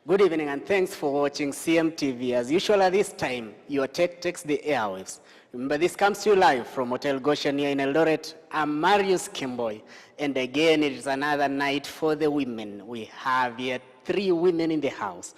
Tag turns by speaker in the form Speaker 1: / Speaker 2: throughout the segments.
Speaker 1: Good evening and thanks for watching CMTV. As usual at this time, your tech takes the airwaves. Remember, this comes to you live from Hotel Goshen here in Eldoret. I'm Marius Kimboy. And again, it is another night for the women. We have here 3 women in the house.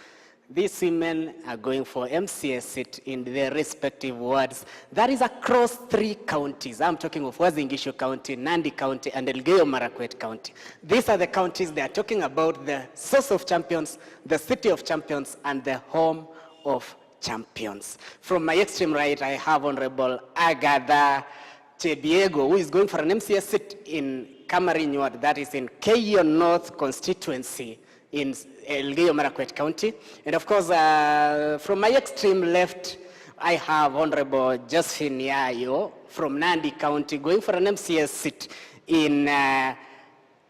Speaker 1: These women are going for MCA seat in their respective wards. That is across 3 counties. I'm talking of Uasin Gishu County, Nandi County, and Elgeyo Marakwet County. These are the counties they are talking about, the source of champions, the city of champions, and the home of champions. From my extreme right, I have Honorable Agatha Chebiego, who is going for an MCA seat in Kamarin ward, that is in Keio North constituency in Elgeyo Marakwet County. And of course, from my extreme left, I have Honorable Josephine Yayo from Nandi County going for an MCS seat in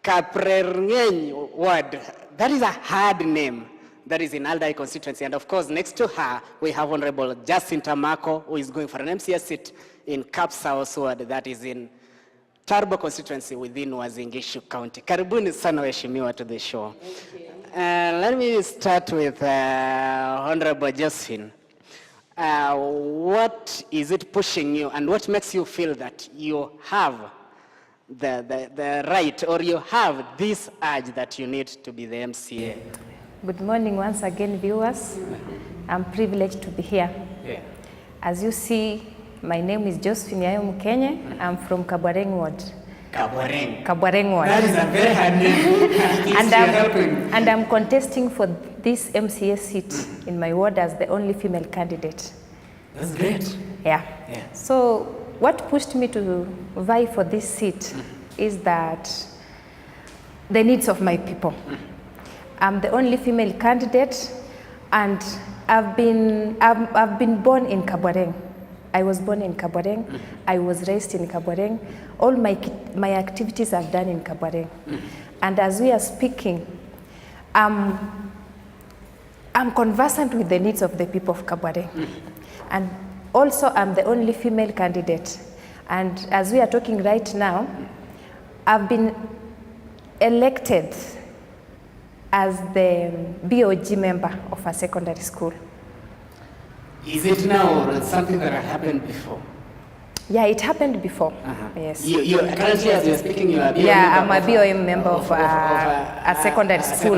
Speaker 1: Kaprerngeny ward. That is a hard name. That is in Aldai constituency. And of course, next to her, we have Honorable Jacinta Marco, who is going for an MCS seat in Kapsaos ward, that is in Turbo constituency within Uasin Gishu County. Karibuni sana waheshimiwa to the show. Let me start with Honorable Josephine. What is it pushing you and what makes you feel that you have the right or you have this urge that you need to be the MCA?
Speaker 2: Good morning once again, viewers. I'm privileged to be here. Yeah. As you see, my name is Josephine Yayo Mukenye. I'm from Kabwareng ward. Kabwareng ward.
Speaker 1: That is a very hard name.
Speaker 2: and I'm contesting for this MCA seat in my ward as the only female candidate.
Speaker 1: That's great.
Speaker 2: Yeah. So what pushed me to vie for this seat is that the needs of my people. I'm the only female candidate, and I've been born in Kabwareng. I was born in Kabwareng. I was raised in Kabwareng. All my activities I've done in Kabwareng. And as we are speaking, I'm conversant with the needs of the people of Kabwareng. And also I'm the only female candidate. And as we are talking right now, I've been elected as the BOG member of a secondary school.
Speaker 1: Is it now or something that happened before?
Speaker 2: Yeah, it happened before. Yes.
Speaker 1: You currently, as you're speaking, you are BOM
Speaker 2: I'm a BOM member of a secondary school,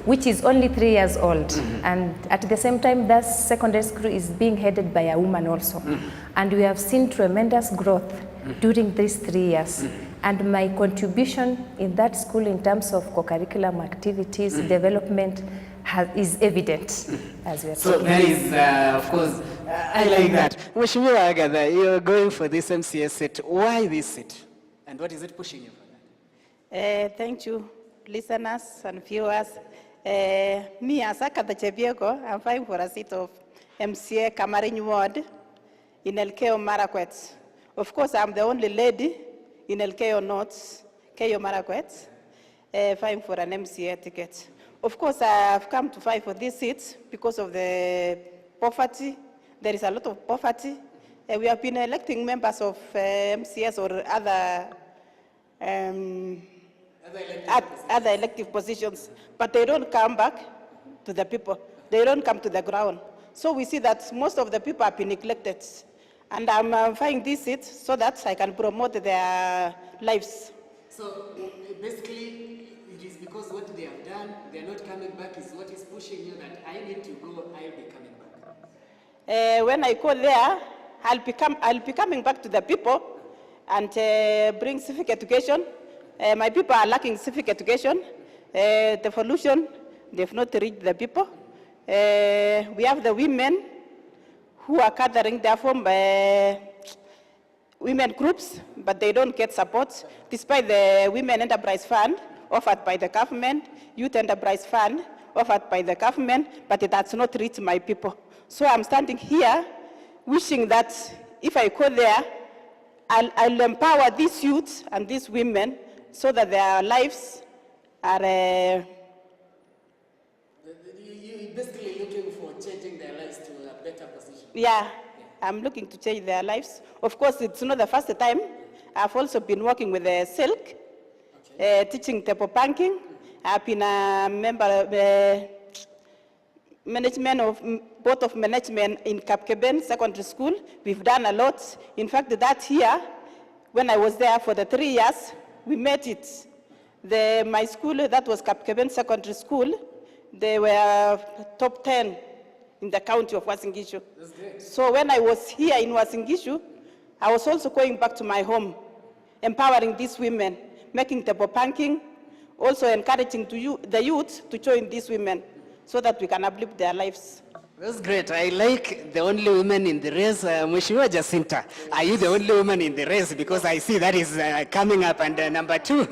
Speaker 2: which is only 3 years old. And at the same time, that secondary school is being headed by a woman also. And we have seen tremendous growth during these 3 years. And my contribution in that school in terms of co-curriculum activities, development, is evident as we are
Speaker 1: so talking. There is, of course, I like that. Mheshimiwa Agatha, you're going for this MCA seat. Why this seat? And what is it pushing you for that?
Speaker 3: Thank you, listeners and viewers. Me, as Agatha Chebiego, I'm vying for a seat of MCA Kamarin ward in Elgeyo Marakwet. Of course, I'm the only lady in Elgeyo North, Keio Marakwet, vying for an MCA ticket. Of course, I've come to fight for this seat because of the poverty. There is a lot of poverty. We have been electing members of MCS or other elective positions, but they don't come back to the people. They don't come to the ground. So we see that most of the people have been neglected. And I'm fighting this seat so that I can promote their lives.
Speaker 1: So basically, it is because what they have done, they are not coming back, is what is pushing you that I need to go, I'll be coming back.
Speaker 3: When I go there, I'll be coming back to the people and bring civic education. My people are lacking civic education. The pollution, they've not reached the people. We have the women who are gathering there from women groups, but they don't get support, despite the Women Enterprise Fund offered by the government, Youth Enterprise Fund offered by the government, but it has not reached my people. So I'm standing here wishing that if I go there, I'll empower these youths and these women so that their lives are... You're
Speaker 1: basically looking for changing their lives to a better position.
Speaker 3: Yeah, I'm looking to change their lives. Of course, it's not the first time. I've also been working with Silk, teaching table banking. I've been a member of management of both of management in Kapkeben Secondary School. We've done a lot. In fact, that year, when I was there for the 3 years, we made it. My school, that was Kapkeben Secondary School, they were top 10 in the county of Uasin Gishu. So when I was here in Uasin Gishu, I was also going back to my home, empowering these women, making table banking, also encouraging the youth to join these women so that we can uplift their lives.
Speaker 1: That's great. I like the only woman in the race. Mheshimiwa Jacinta, are you the only woman in the race? Because I see that is coming up. And number two,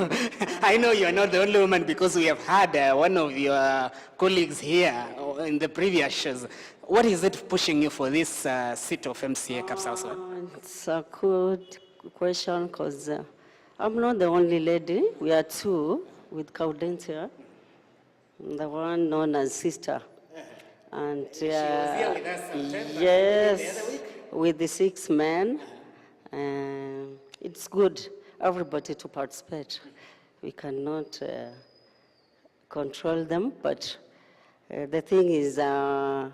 Speaker 1: I know you are not the only woman because we have had one of your colleagues here in the previous shows. What is it pushing you for this seat of MCA Cap Southwest?
Speaker 4: It's a good question because I'm not the only lady. We are two with Caudentia, the one known as Sister. And
Speaker 1: she was here with us sometime,
Speaker 4: yes,
Speaker 1: the other week.
Speaker 4: with the 6 men. It's good, everybody to participate. We cannot control them, but the thing is my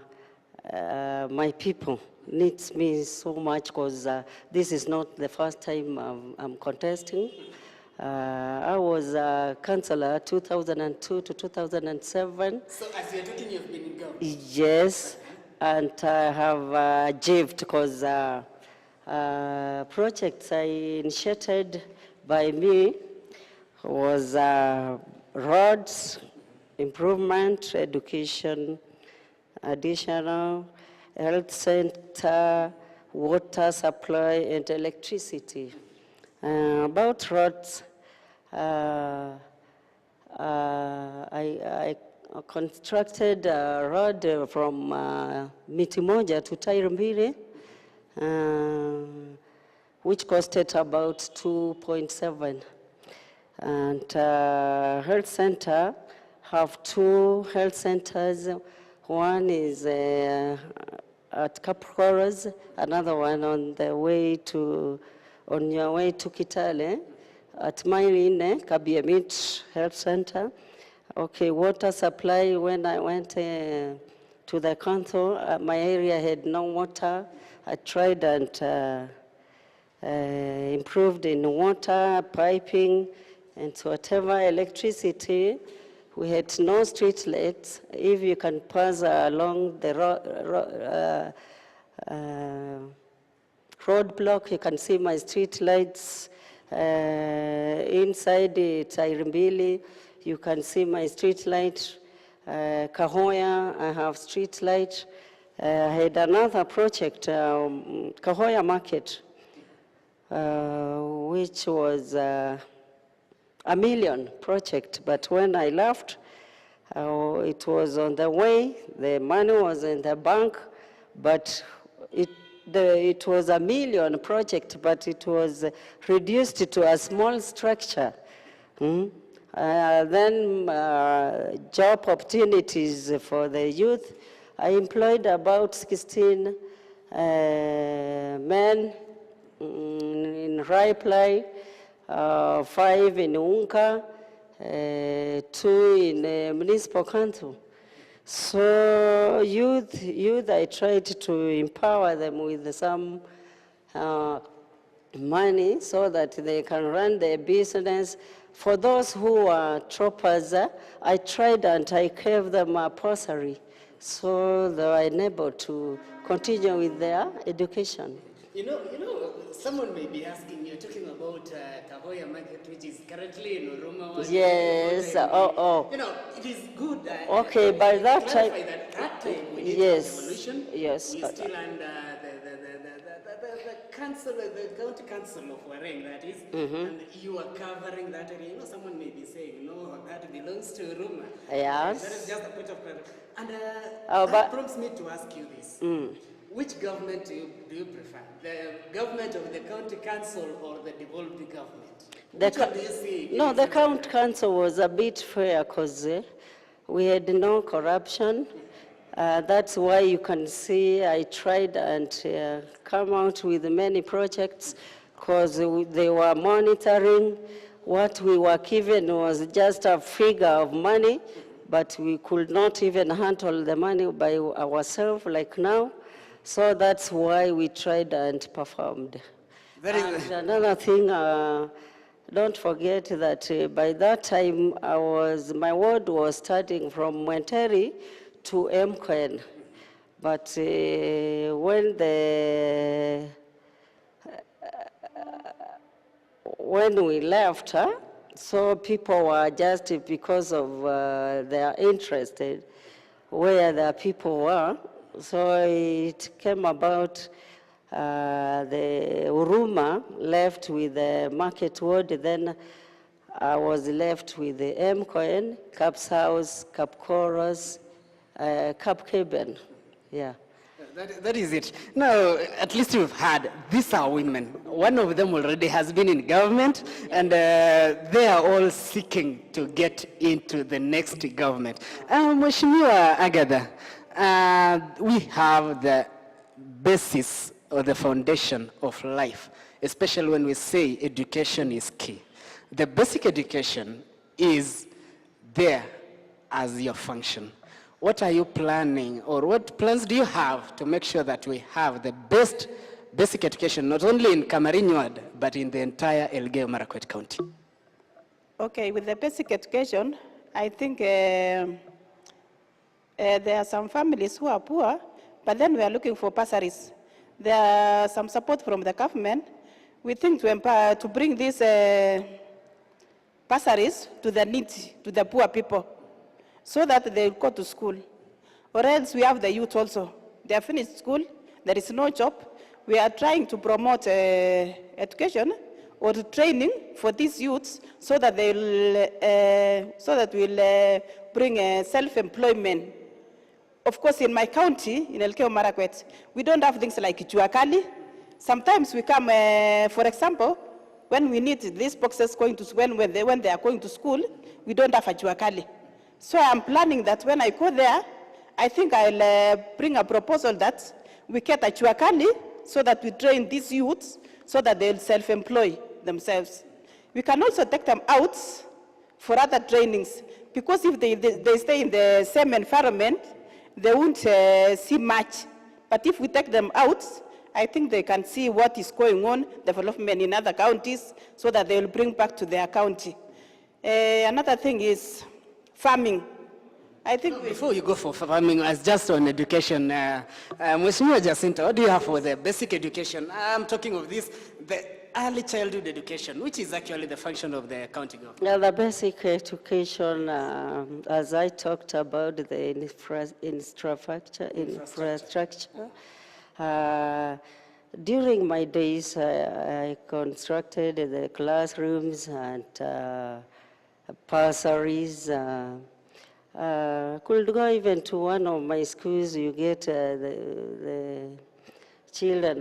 Speaker 4: people needs me so much because this is not the first time I'm contesting. I was a councillor 2002 to 2007.
Speaker 1: So as you're talking, you've been in government?
Speaker 4: Yes, and I have achieved because projects I initiated by me was roads, improvement, education, additional, health center, water supply, and electricity. About roads, I constructed a road from Miti Moja to Tairimbiri, which costed about 2.7. And health center, have 2 health centers. One is at Capricorns, another one on your way to Kitale, at Mairine, Kabiamit Health Center. Okay, water supply, when I went to the council, my area had no water. I tried and improved in water, piping, and whatever electricity. We had no street lights. If you can pass along the roadblock, you can see my street lights. Inside Tairimbili, you can see my street light. Kahoya, I have street light. I had another project, Kahoya Market, which was a $1 million project. But when I left, it was on the way. The money was in the bank, but it was a $1 million project, but it was reduced to a small structure. Then job opportunities for the youth. I employed about 16 men in Reply, 5 in Unka, 2 in municipal council. So youth, I tried to empower them with some money so that they can run their business. For those who are troopers, I tried and I gave them a bursary so they were enabled to continue with their education.
Speaker 1: You know, someone may be asking, you're talking about Kahoya Market, which is currently in Oroma.
Speaker 4: Yes,
Speaker 1: You know, it is good.
Speaker 4: Okay, by that time,
Speaker 1: that time we did
Speaker 4: yes,
Speaker 1: devolution.
Speaker 4: yes.
Speaker 1: We still under the council, the county council of Wareng, that is, and you are covering that area. You know, someone may be saying, no, that belongs to Oroma.
Speaker 4: Yes.
Speaker 1: That is just a point of clarity. And
Speaker 4: but
Speaker 1: that prompts me to ask you this. Which government do you prefer? The government of the county council or the devolved government? Which one do you see?
Speaker 4: No, the county council was a bit fair because we had no corruption. That's why you can see I tried and come out with many projects because they were monitoring. What we were given was just a figure of money, but we could not even handle the money by ourselves like now. So that's why we tried and performed. And another thing, don't forget that by that time my ward was starting from Mwenteri to Mkwen. But when we left, so people were just because of their interest where the people were. So it came about the Uruma left with the market ward, then I was left with the Mcoin, Cap's House, Cap Chorus, Cap Cabin. Yeah.
Speaker 1: That is it. Now, at least we've had, these are women. One of them already has been in government, and they are all seeking to get into the next government. Mheshimiwa Agatha, we have the basis or the foundation of life, especially when we say education is key. The basic education is there as your function. What are you planning, or what plans do you have to make sure that we have the best basic education, not only in Kamarinywad, but in the entire Elgeyo-Marakwet County?
Speaker 3: Okay, with the basic education, I think there are some families who are poor, but then we are looking for bursaries. There are some support from the government. We think to bring these bursaries to the needy, to the poor people, so that they go to school. Or else we have the youth also. They have finished school, there is no job. We are trying to promote education or training for these youths so that we'll bring self-employment. Of course, in my county, in Elgeyo-Marakwet, we don't have things like juakali. Sometimes we come, for example, when we need these boxes going to when they are going to school, we don't have a juakali. So I'm planning that when I go there, I think I'll bring a proposal that we get a juakali so that we train these youths so that they'll self-employ themselves. We can also take them out for other trainings, because if they stay in the same environment, they won't see much. But if we take them out, I think they can see what is going on, development in other counties, so that they will bring back to their county. Another thing is farming. I think
Speaker 1: before you go for farming, as just on education, Mheshimiwa Jacinta, what do you have for the basic education? I'm talking of this, the early childhood education, which is actually the function of the county government.
Speaker 4: Yeah, the basic education, as I talked about the infrastructure. During my days, I constructed the classrooms and bursaries. Could go even to one of my schools, you get the children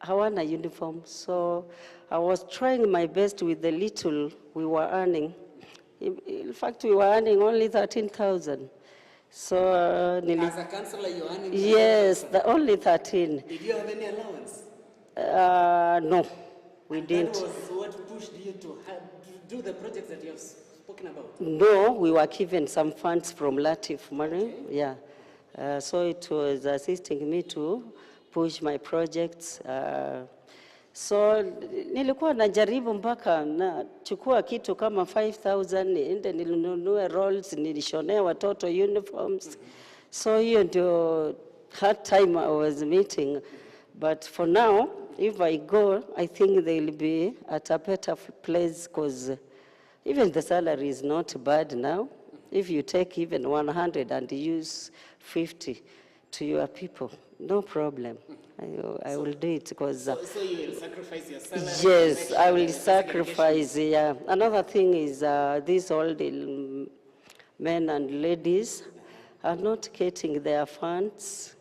Speaker 4: hawana uniform. So I was trying my best with the little we were earning. In fact, we were earning only 13,000. So
Speaker 1: as a councillor, you're earning?
Speaker 4: Yes, only 13.
Speaker 1: Did you have any allowance?
Speaker 4: No, we didn't.
Speaker 1: That was what pushed you to do the projects that you have spoken about?
Speaker 4: No, we were given some funds from LATIF money. Okay. Yeah. So it was assisting me to push my projects. So nilikuwa najaribu mpaka nachukua kitu kama 5,000 niende nilinunue rolls, nilishonea watoto uniforms. So hiyo ndio hard time I was meeting. But for now, if I go, I think they'll be at a better place, because even the salary is not bad now. If you take even 100 and use 50 to your people, no problem. I will do it, because...
Speaker 1: So you will sacrifice your salary?
Speaker 4: Yes, I will sacrifice, yeah. Another thing is these old men and ladies are not getting their funds.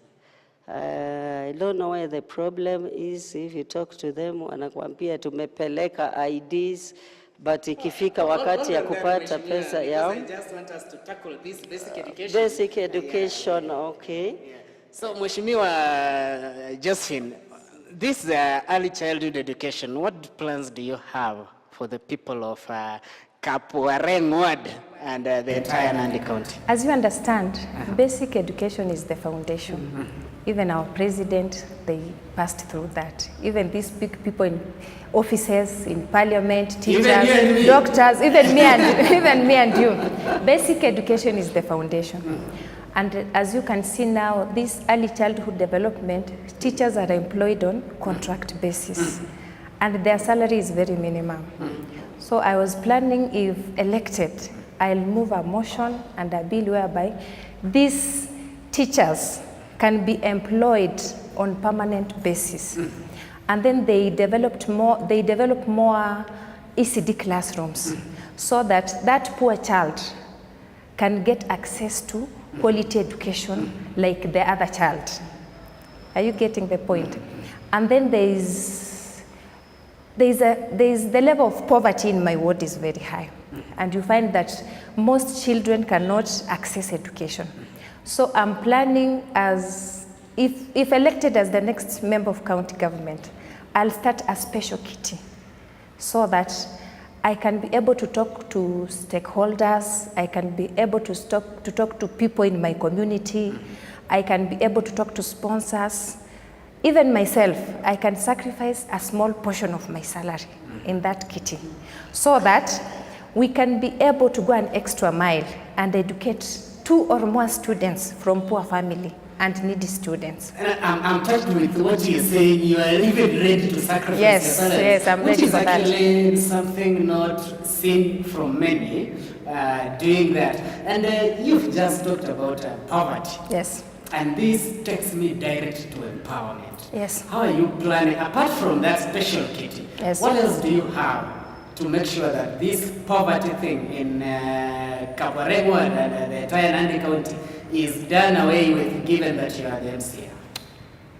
Speaker 4: I don't know where the problem is. If you talk to them, wanakuambia tumepeleka IDs, but ikifika wakati ya kupata pesa yao.
Speaker 1: I just want us to tackle this basic education.
Speaker 4: Basic education, yeah. Okay. Yeah.
Speaker 1: So, Mheshimiwa Josephine, this early childhood education, what plans do you have for the people of Kapuareng Ward and the entire Nandi County.
Speaker 2: As you understand, basic education is the foundation. Even our president, they passed through that. Even these big people in offices, in parliament, teachers, doctors, even me and you. Basic education is the foundation. And as you can see now, this early childhood development, teachers are employed on contract basis. And their salary is very minimum. So I was planning, if elected, I'll move a motion and a bill whereby these teachers can be employed on permanent basis. And then they develop more ECD classrooms so that that poor child can get access to quality education like the other child. Are you getting the point? And then there is the level of poverty in my ward is very high. And you find that most children cannot access education. So I'm planning, as if elected as the next member of county government, I'll start a special kitty so that I can be able to talk to stakeholders, I can be able to talk to people in my community, I can be able to talk to sponsors. Even myself, I can sacrifice a small portion of my salary in that kitty so that we can be able to go an extra mile and educate 2 or more students from poor family and needy students.
Speaker 1: I'm touched with what you're saying. You are even ready to sacrifice your salary.
Speaker 2: Yes, I'm ready for that.
Speaker 1: Which is actually something not seen from many doing that. And you've just talked about poverty.
Speaker 2: Yes.
Speaker 1: And this takes me direct to empowerment.
Speaker 2: Yes.
Speaker 1: How are you planning, apart from that special kitty,
Speaker 2: Yes.
Speaker 1: what else do you have to make sure that this poverty thing in Kapuareng and the entire Nandi County is done away with, given that you are the MCA?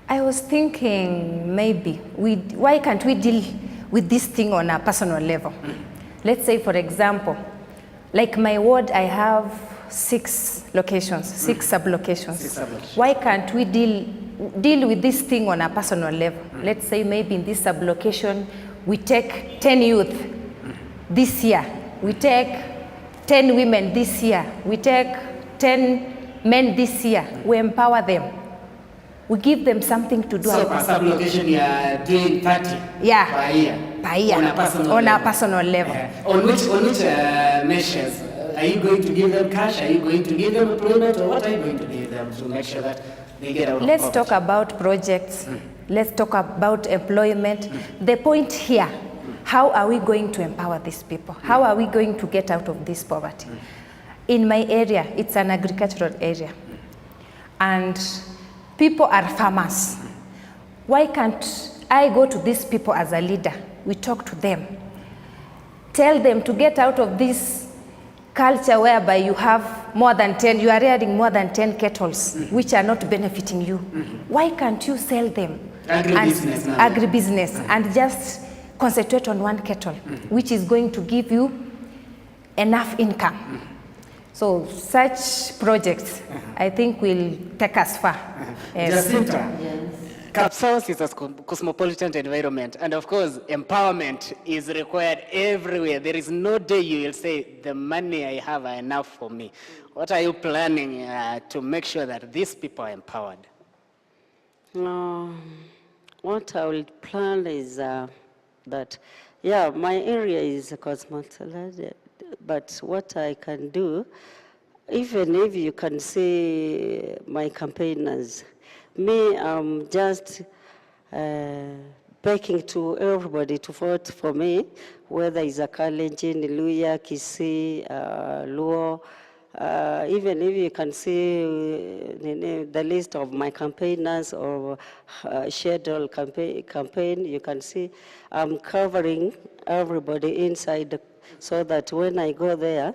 Speaker 2: I was thinking maybe, why can't we deal with this thing on a personal level? Let's say, for example, like my ward, I have 6 locations, 6 sub-locations. Why can't we deal with this thing on a personal level? Let's say maybe in this sub-location, we take 10 youth this year. We take 10 women this year. We take 10 men this year. We empower them. We give them something to do.
Speaker 1: So per sub-location, you are doing 30 per year?
Speaker 2: Per year. On a personal level.
Speaker 1: On which measures? Are you going to give them cash? Are you going to give them employment? Or what are you going to give them to make sure that they get out of poverty?
Speaker 2: Let's talk about projects. Let's talk about employment. The point here, how are we going to empower these people? How are we going to get out of this poverty? In my area, it's an agricultural area. And people are farmers. Why can't I go to these people as a leader? We talk to them. Tell them to get out of this culture whereby you have more than 10, you are rearing more than 10 kettles, which are not benefiting you. Why can't you sell them? Agribusiness, and just concentrate on one kettle, which is going to give you enough income. So such projects, I think, will take us far.
Speaker 1: Jacinta, Kapsabas is a cosmopolitan environment, and of course, empowerment is required everywhere. There is no day you will say, the money I have are enough for me. What are you planning to make sure that these people are empowered?
Speaker 4: What I will plan is that, my area is a cosmopolitan, but what I can do, even if you can see my campaigners, I'm just begging to everybody to vote for me, whether it's a Kalenjin, Luya, Kisii, Luo. Even if you can see the list of my campaigners or schedule campaign, you can see I'm covering everybody inside so that when I go there,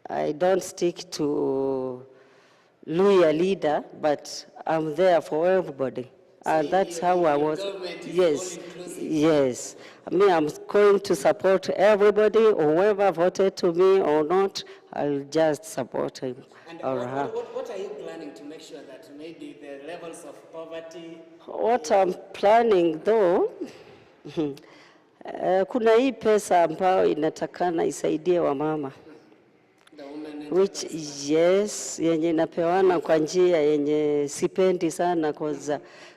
Speaker 4: I don't stick to Luya leader, but I'm there for everybody. And that's how I was. Yes. I'm going to support everybody, whoever voted to me or not, I'll just support him or her.
Speaker 1: What are you planning to make sure that maybe the levels of poverty?
Speaker 4: What I'm planning though, Kuna hii pesa ambayo inatakana isaidie wamama, which yes, yenye inapewana kwa njia yenye sipendi sana, kwa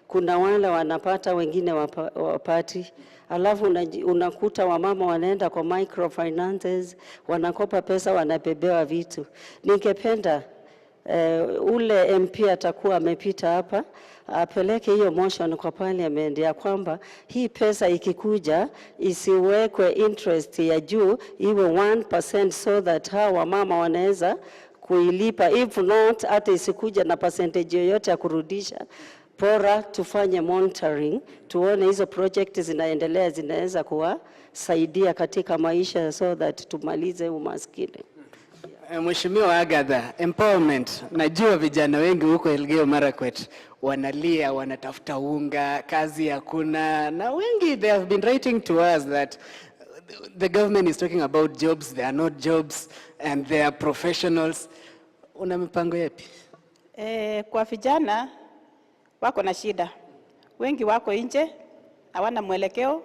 Speaker 4: kuna wale wanapata, wengine wapati. Alafu unakuta wamama wanaenda kwa microfinances, wanakopa pesa, wanabebewa vitu. Ningependa ule MP atakuwa amepita hapa, apeleke hiyo motion kwa parliament ya kwamba hii pesa ikikuja isiwekwe interest ya juu, iwe 1% so that hawa mama wanaweza kuilipa. If not, hata isikuja na percentage yoyote ya kurudisha. Bora tufanye monitoring, tuone hizo project zinaendelea, zinaweza kuwasaidia katika maisha so that tumalize umaskini.
Speaker 1: Mheshimiwa Agatha, empowerment. Najua vijana wengi huko Elgeyo Marakwet wanalia, wanatafuta unga, kazi hakuna, na wengi they have been writing to us that the government is talking about jobs, they are not jobs and they are professionals. Una mipango yapi?
Speaker 3: Kwa vijana wako na shida. Wengi wako nje, hawana mwelekeo.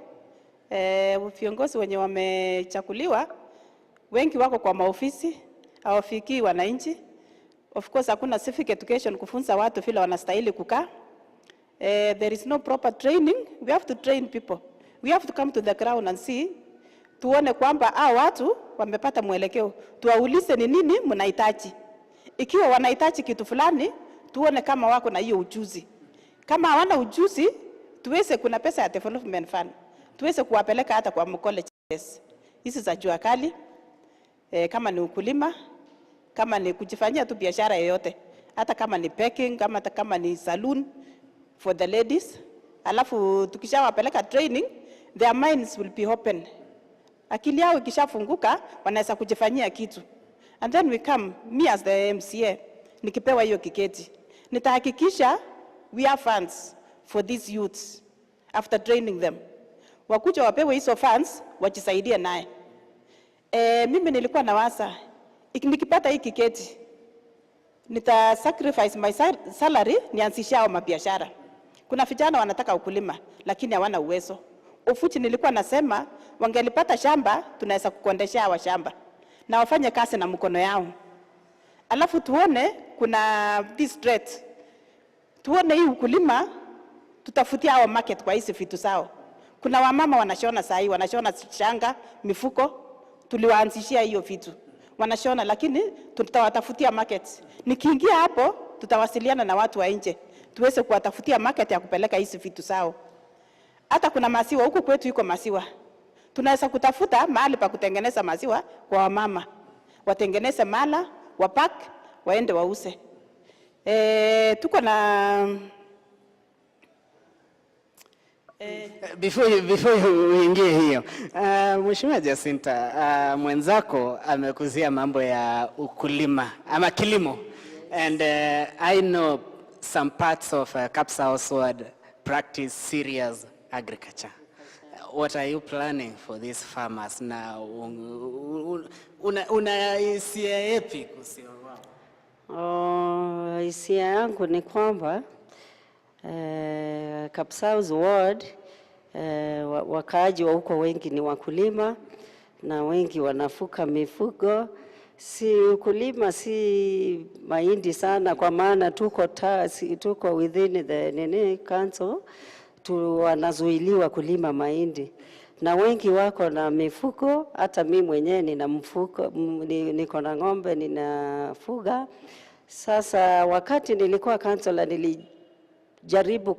Speaker 3: Viongozi wenye wamechakuliwa, wengi wako kwa maofisi, hawafikii wananchi. Of course, hakuna civic education kufunza watu vile wanastahili kukaa. There is no proper training. We have to train people. We have to come to the ground and see. Tuone kwamba hao watu wamepata mwelekeo. Tuwaulize ni nini mnahitaji. Ikiwa wanahitaji kitu fulani, tuone kama wako na hiyo ujuzi. Kama hawana ujuzi, tuweze, kuna pesa ya development fund, tuweze kuwapeleka hata kwa colleges hizi za jua kali, kama ni ukulima, kama ni kujifanyia tu biashara yoyote, hata kama ni baking, kama ni saloon for the ladies. Alafu tukishawapeleka training, their minds will be open. Akili yao ikishafunguka, wanaweza kujifanyia kitu. And then we come, me as the MCA, nikipewa hiyo kiketi, nitahakikisha we have funds for these youths after training them. Wakuja wapewe hizo funds, wajisaidie naye. Mimi nilikuwa nawaza, nikipata hii kiketi, nita sacrifice my salary nianzishe hao mabiashara. Kuna vijana wanataka ukulima, lakini hawana uwezo. Ufuchi nilikuwa nasema, wangelipata shamba, tunaweza kukondesha hawa shamba, na wafanye kazi na mkono yao. Alafu tuone, kuna this threat. Tuone hii ukulima, tutafutia hao market kwa hizi vitu zao. Kuna wamama wanashona sahi, wanashona shanga, mifuko, tuliwaanzishia hiyo vitu. Wanashona, lakini tutawatafutia market. Nikiingia hapo, tutawasiliana na watu wa nje, tuweze kuwatafutia market ya kupeleka hizi vitu zao. Hata kuna maziwa, huku kwetu yuko maziwa. Tunaweza kutafuta mahali pa kutengeneza maziwa kwa wamama. Watengeneze mala, wapack, waende wause. Tuko na
Speaker 1: Before uingie hiyo, Mheshimiwa Jacinta, mwenzako amekuzia mambo ya ukulima ama kilimo, and I know some parts of Kapsa would practice serious agriculture. What are you planning for these farmers now? Una hisia yapi kuhusu wao?
Speaker 4: Hisia yangu ni kwamba Kapsa's ward, wakaaji wa huko wengi ni wakulima na wengi wanafuka mifugo. Si ukulima si mahindi sana, kwa maana tuko within the council, wanazuiliwa kulima mahindi. Na wengi wako na mifugo, hata mimi mwenyewe nina mfugo, niko na ng'ombe ninafuga. Sasa wakati nilikuwa councilor nilijaribu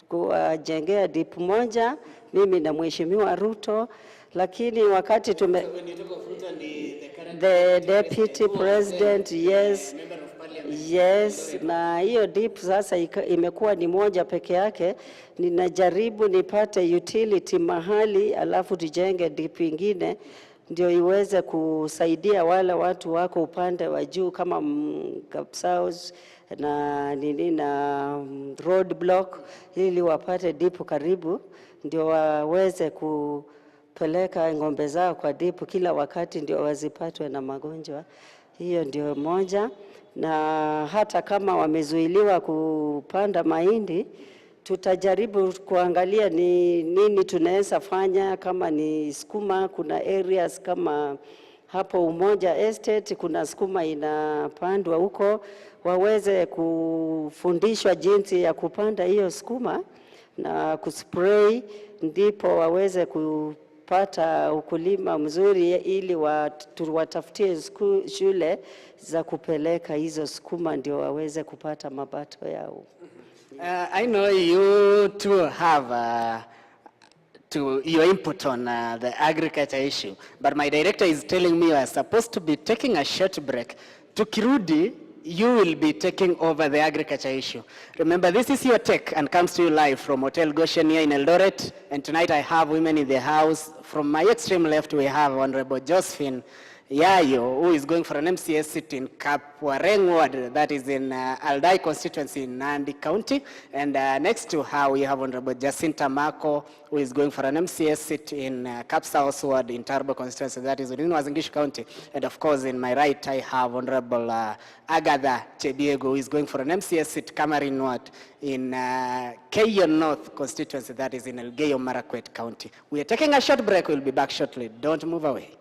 Speaker 4: kujengea dip moja mimi na Mheshimiwa Ruto, lakini wakati the deputy president, yes, na hiyo dip sasa imekuwa ni moja peke yake. Ninajaribu nipate utility mahali, alafu tujenge dip ingine ndio iweze kusaidia wale watu wako upande wa juu kama Kapsaus na road block, ili wapate dip karibu, ndio waweze kupeleka ng'ombe zao kwa dip kila wakati, ndio wazipatwe na magonjwa. Hiyo ndio moja. Na hata kama wamezuiliwa kupanda mahindi, tutajaribu kuangalia ni nini tunaweza fanya. Kama ni sukuma, kuna areas kama hapo Umoja Estate kuna sukuma inapandwa huko, waweze kufundishwa jinsi ya kupanda hiyo sukuma na kuspray, ndipo waweze kupata ukulima mzuri, ili watafutie shule za kupeleka hizo sukuma ndio waweze kupata mapato yao.
Speaker 1: I know you two have your input on the agriculture issue, but my director is telling me you are supposed to be taking a short break. Tukirudi, you will be taking over the agriculture issue. Remember, this is your take and comes to you live from Hotel Goshen here in Eldoret. And tonight I have women in the house. From my extreme left, we have Honorable Josephine Yayo, who is going for an MCS seat in Kapwareng Ward, that is in Aldai constituency in Nandi County. And next to her, we have Honorable Jacinta Marco, who is going for an MCS seat in Kapsaos Ward in Tarbo constituency, that is within Wazingishu County. And of course, in my right, I have Honorable Agatha Chebiego, who is going for an MCS seat, Kamarin Ward, in Keyo North constituency, that is in Elgeyo Marakwet County. We are taking a short break. We'll be back shortly. Don't move away.